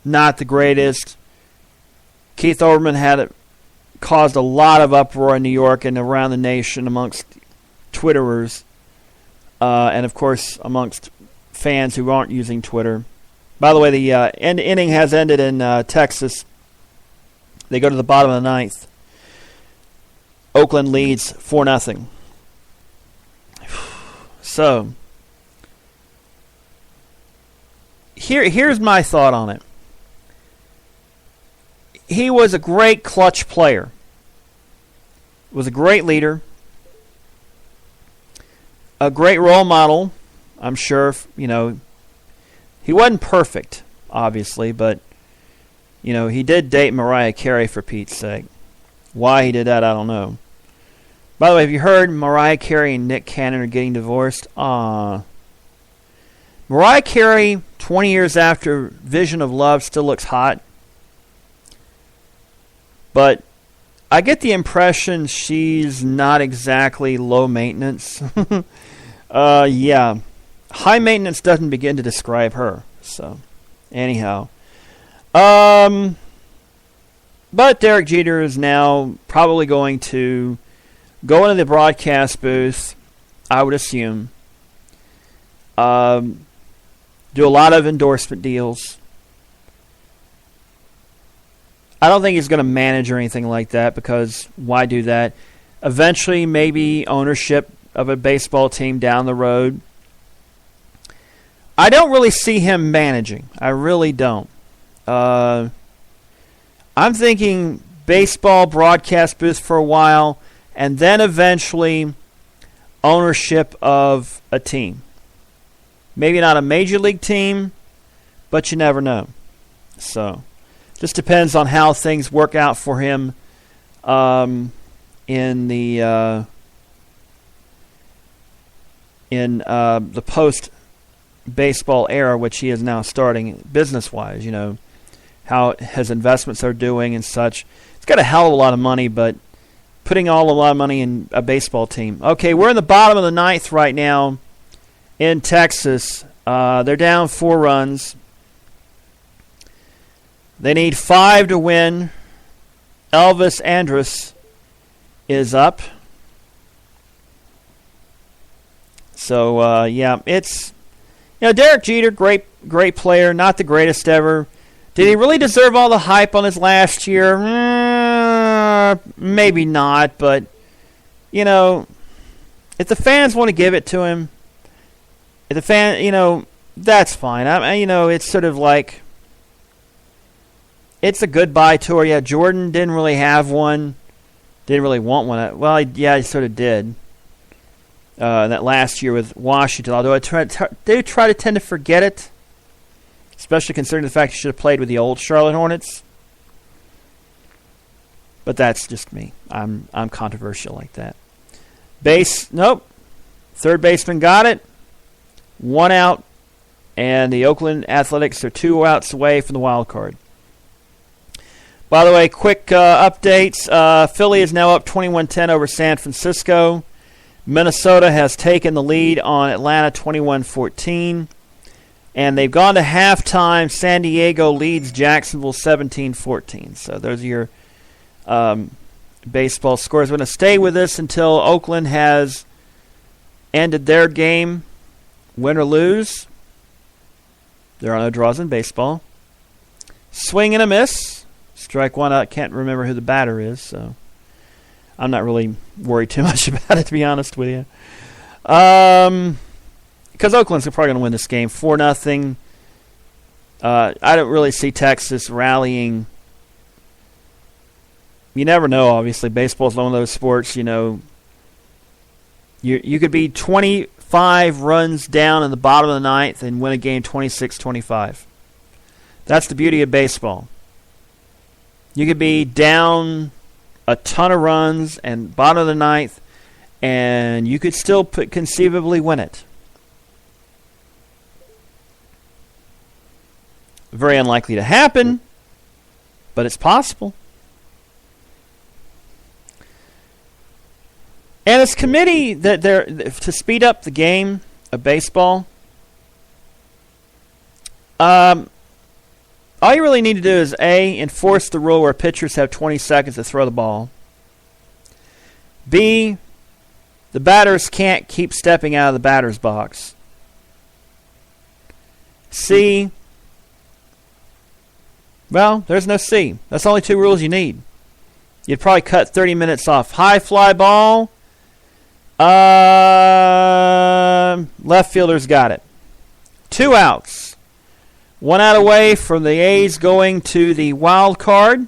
not the greatest. Keith Olbermann caused a lot of uproar in New York and around the nation amongst Twitterers, and of course amongst fans who aren't using Twitter. By the way, the inning has ended in Texas. They go to the bottom of the ninth. Oakland leads 4-0. So, here's my thought on it. He was a great clutch player. Was a great leader. A great role model. I'm sure, he wasn't perfect, obviously, but, he did date Mariah Carey, for Pete's sake. Why he did that, I don't know. By the way, have you heard Mariah Carey and Nick Cannon are getting divorced? Mariah Carey, 20 years after Vision of Love, still looks hot. But I get the impression she's not exactly low maintenance. Yeah. High maintenance doesn't begin to describe her. So, anyhow. But Derek Jeter is now probably going to go into the broadcast booth, I would assume. Do a lot of endorsement deals. I don't think he's going to manage or anything like that, because why do that? Eventually, maybe ownership of a baseball team down the road. I don't really see him managing. I really don't. I'm thinking baseball broadcast booth for a while, and then eventually ownership of a team. Maybe not a major league team, but you never know. So, just depends on how things work out for him in the post-baseball era, which he is now starting business-wise. How his investments are doing and such. It's got a hell of a lot of money, but putting a lot of money in a baseball team. Okay, we're in the bottom of the ninth right now in Texas. They're down 4 runs. They need 5 to win. Elvis Andrus is up. So, yeah, it's... Derek Jeter, great player, not the greatest ever. Did he really deserve all the hype on his last year? Maybe not, but, if the fans want to give it to him, that's fine. It's sort of like, it's a goodbye tour. Yeah, Jordan didn't really have one. Didn't really want one. Well, he sort of did. That last year with Washington, although I tend to forget it, especially considering the fact he should have played with the old Charlotte Hornets. But that's just me. I'm controversial like that. Base, nope. Third baseman got it. 1 out. And the Oakland Athletics are 2 outs away from the wild card. By the way, quick updates. Philly is now up 21-10 over San Francisco. Minnesota has taken the lead on Atlanta 21-14. And they've gone to halftime. San Diego leads Jacksonville 17-14. So those are your baseball scores. We're going to stay with this until Oakland has ended their game, win or lose. There are no draws in baseball. Swing and a miss. Strike one. I can't remember who the batter is, so I'm not really worried too much about it, to be honest with you. Because Oakland's probably going to win this game 4-0. I don't really see Texas rallying. You never know, obviously. Baseball's one of those sports, you could be 25 runs down in the bottom of the ninth and win a game 26-25. That's the beauty of baseball. You could be down a ton of runs and bottom of the ninth, and you could still conceivably win it. Very unlikely to happen, but it's possible. And this committee that they're to speed up the game of baseball, all you really need to do is A, enforce the rule where pitchers have 20 seconds to throw the ball. B, the batters can't keep stepping out of the batter's box. C, well, there's no C. That's the only 2 rules you need. You'd probably cut 30 minutes off. High fly ball. Left fielder's got it. 2 outs. 1 out away from the A's going to the wild card.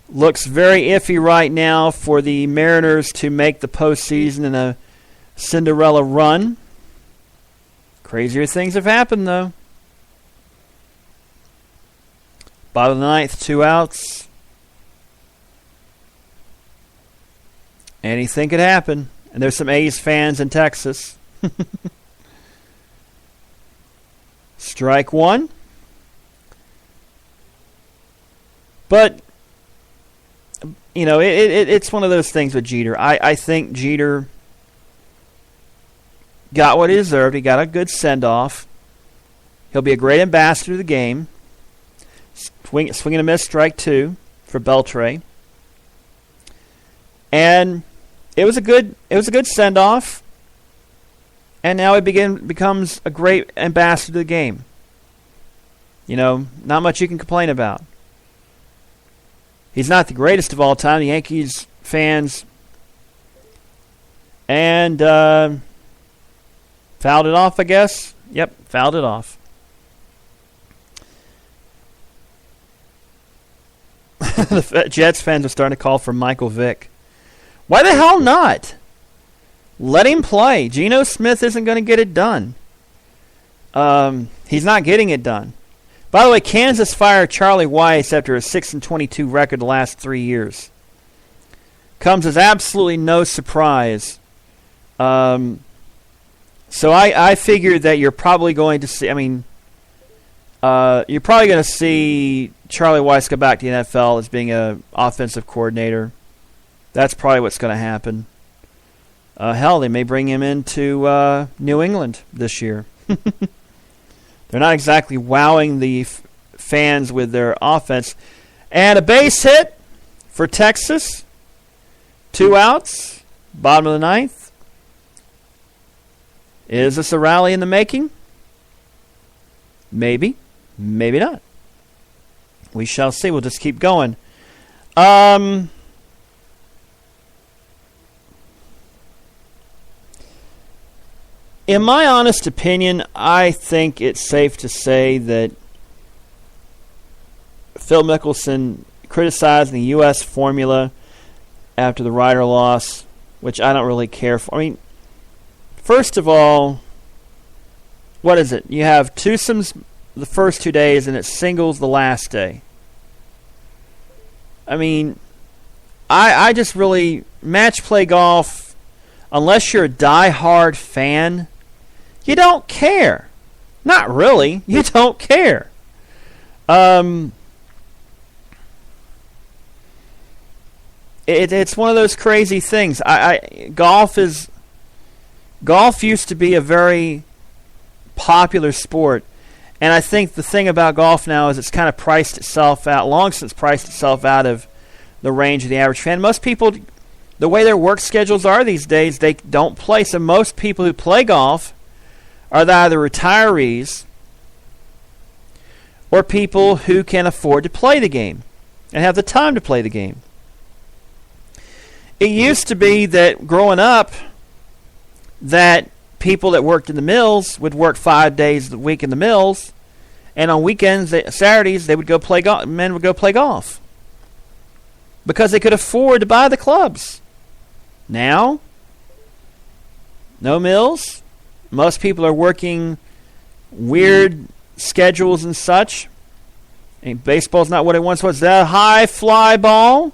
Looks very iffy right now for the Mariners to make the postseason in a Cinderella run. Crazier things have happened, though. Bottom of the ninth, 2 outs. Anything could happen. And there's some A's fans in Texas. Strike one. But, it's one of those things with Jeter. I think Jeter got what he deserved. He got a good send-off. He'll be a great ambassador to the game. Swing and a miss, strike 2 for Beltre. And it was a good send-off. And now he becomes a great ambassador to the game. Not much you can complain about. He's not the greatest of all time. The Yankees fans and fouled it off, I guess. Yep, fouled it off. The Jets fans are starting to call for Michael Vick. Why the hell not? Let him play. Geno Smith isn't going to get it done. He's not getting it done. By the way, Kansas fired Charlie Weiss after a 6-22 record the last 3 years. Comes as absolutely no surprise. So I figured that you're probably going to see. You're probably going to see Charlie Weiss go back to the NFL as being an offensive coordinator. That's probably what's going to happen. Hell, they may bring him into New England this year. They're not exactly wowing the fans with their offense. And a base hit for Texas. 2 outs. Bottom of the ninth. Is this a rally in the making? Maybe. Maybe not. We shall see. We'll just keep going. In my honest opinion, I think it's safe to say that Phil Mickelson criticizing the U.S. formula after the Ryder loss, which I don't really care for. First of all, what is it? You have twosomes the first 2 days, and it's singles the last day. I mean, I just really, match play golf, unless you're a die-hard fan, you don't care. Not really. You don't care. It's one of those crazy things. Golf used to be a very popular sport, and I think the thing about golf now is it's kind of priced itself out, long since priced itself out of the range of the average fan. Most people, the way their work schedules are these days, they don't play. So most people who play golf are either retirees or people who can afford to play the game and have the time to play the game. It used to be that growing up, that people that worked in the mills would work 5 days a week in the mills, and on weekends, Saturdays, they would go play golf. Men would go play golf because they could afford to buy the clubs. Now, no mills. Most people are working weird schedules and such. And baseball's not what it once was. That high fly ball.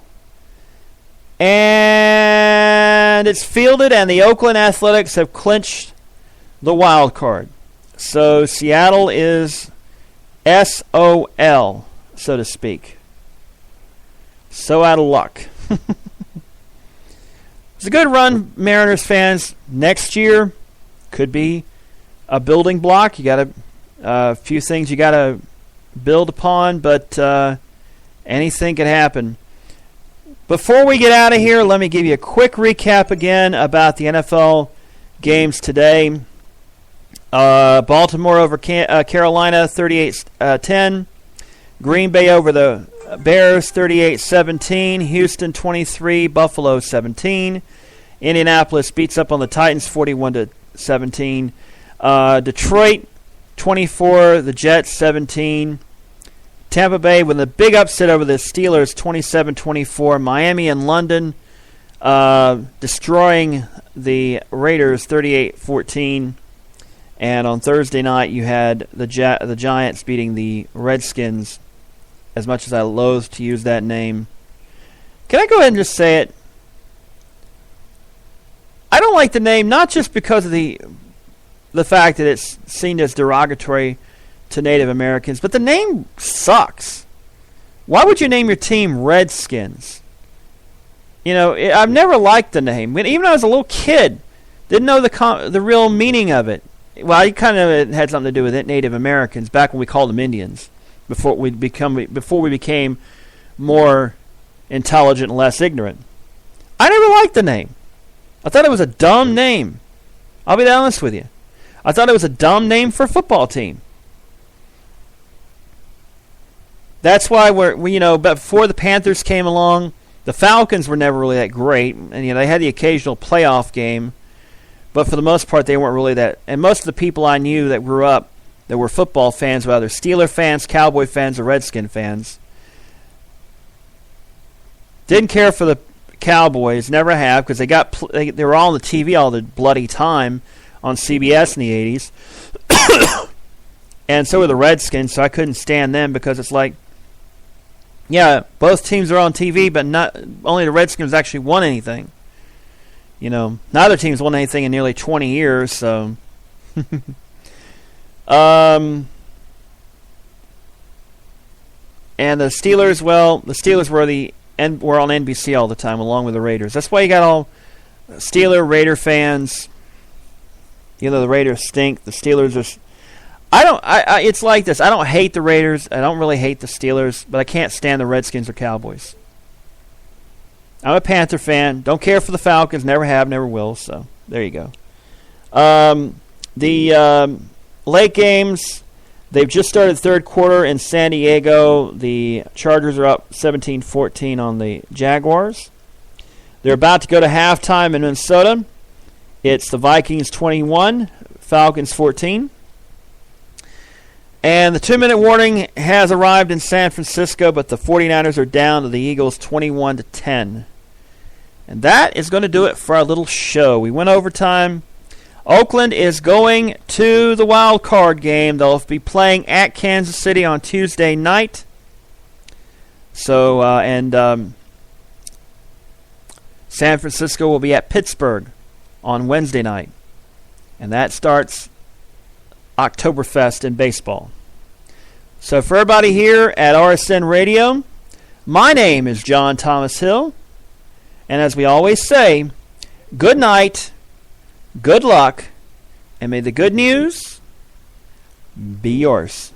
And it's fielded, and the Oakland Athletics have clinched the wild card. So Seattle is SOL, so to speak. So out of luck. It's a good run, Mariners fans. Next year could be a building block. You got a few things you got to build upon, but anything could happen. Before we get out of here, let me give you a quick recap again about the NFL games today. Baltimore over Carolina, 38-10. Green Bay over the Bears, 38-17. Houston, 23. Buffalo, 17. Indianapolis beats up on the Titans, 41-17. Detroit, 24. The Jets, 17. Tampa Bay with a big upset over the Steelers, 27-24. Miami and London destroying the Raiders, 38-14. And on Thursday night, you had the Giants beating the Redskins, as much as I loathe to use that name. Can I go ahead and just say it? I don't like the name, not just because of the fact that it's seen as derogatory to Native Americans, but the name sucks. Why would you name your team Redskins? You know, I've never liked the name. Even when I was a little kid, didn't know the real meaning of it. Well, it kind of had something to do with it, Native Americans, back when we called them Indians, before we became more intelligent and less ignorant. I never liked the name. I thought it was a dumb name. I'll be honest with you. I thought it was a dumb name for a football team. That's why before the Panthers came along, the Falcons were never really that great, and they had the occasional playoff game, but for the most part they weren't really that. And most of the people I knew that grew up that were football fans were either Steeler fans, Cowboy fans, or Redskin fans. Didn't care for the Cowboys, never have, because they were all on the TV all the bloody time on CBS in the 80s. And so were the Redskins, so I couldn't stand them because it's like, yeah, both teams are on TV, but not only the Redskins actually won anything. Neither team's won anything in nearly 20 years, so. And the Steelers, were on NBC all the time, along with the Raiders. That's why you got all Steeler, Raider fans. The Raiders stink. The Steelers are. It's like this. I don't hate the Raiders. I don't really hate the Steelers, but I can't stand the Redskins or Cowboys. I'm a Panther fan. Don't care for the Falcons. Never have, never will. So there you go. The late games, they've just started third quarter in San Diego. The Chargers are up 17-14 on the Jaguars. They're about to go to halftime in Minnesota. It's the Vikings 21, Falcons 14. And the 2-minute warning has arrived in San Francisco, but the 49ers are down to the Eagles 21-10. And that is going to do it for our little show. We went overtime. Oakland is going to the wild card game. They'll be playing at Kansas City on Tuesday night. So, San Francisco will be at Pittsburgh on Wednesday night. And that starts Oktoberfest in baseball. So for everybody here at RSN Radio, my name is John Thomas Hill. And as we always say, good night, good luck, and may the good news be yours.